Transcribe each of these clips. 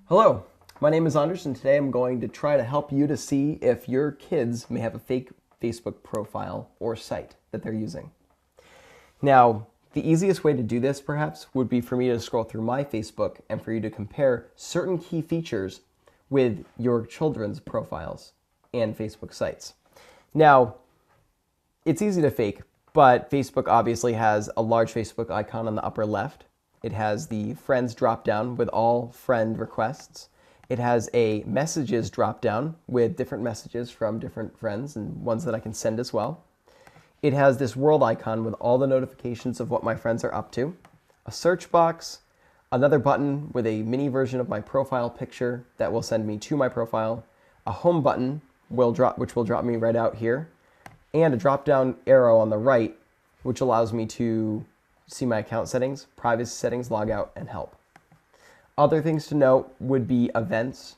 Hello, my name is Anders, and today I'm going to try to help you to see if your kids may have a fake Facebook profile or site that they're using. Now, the easiest way to do this, perhaps, would be for me to scroll through my Facebook and for you to compare certain key features with your children's profiles and Facebook sites. Now, it's easy to fake, but Facebook obviously has a large Facebook icon on the upper left. It has the Friends drop-down with all friend requests. It has a Messages drop-down with different messages from different friends and ones that I can send as well. It has this world icon with all the notifications of what my friends are up to. A search box, another button with a mini version of my profile picture that will send me to my profile, a home button which will drop me right out here, and a drop-down arrow on the right which allows me to see my account settings, privacy settings, log out, and help. Other things to note would be events.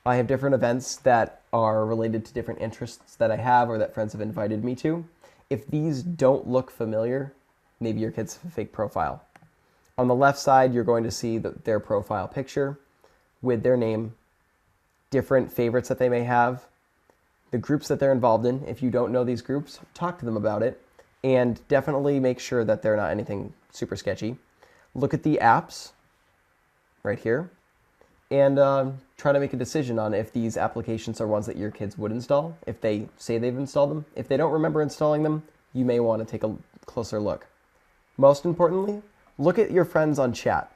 I have different events that are related to different interests that I have or that friends have invited me to. If these don't look familiar, maybe your kids have a fake profile. On the left side, you're going to see their profile picture with their name, different favorites that they may have, the groups that they're involved in. If you don't know these groups, talk to them about it. And definitely make sure that they're not anything super sketchy. Look at the apps right here and try to make a decision on if these applications are ones that your kids would install, if they say they've installed them. If they don't remember installing them, you may want to take a closer look. Most importantly, look at your friends on chat.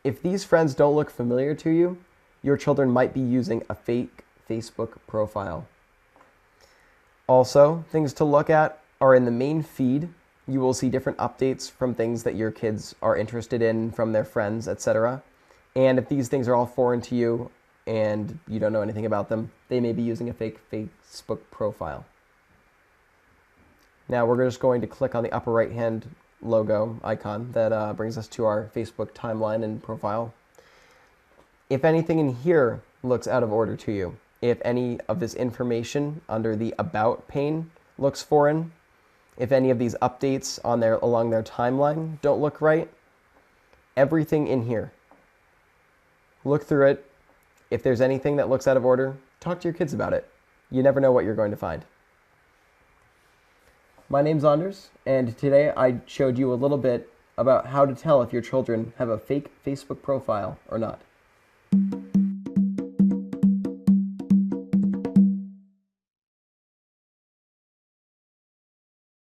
If these friends don't look familiar to you, your children might be using a fake Facebook profile. Also, things to look at are in the main feed. You will see different updates from things that your kids are interested in from their friends, etc. And if these things are all foreign to you and you don't know anything about them, they may be using a fake Facebook profile. Now we're just going to click on the upper right hand logo icon that brings us to our Facebook timeline and profile. If anything in here looks out of order to you, if any of this information under the About pane looks foreign, if any of these updates along their timeline don't look right, everything in here, look through it. If there's anything that looks out of order, talk to your kids about it. You never know what you're going to find. My name's Anders, and today I showed you a little bit about how to tell if your children have a fake Facebook profile or not.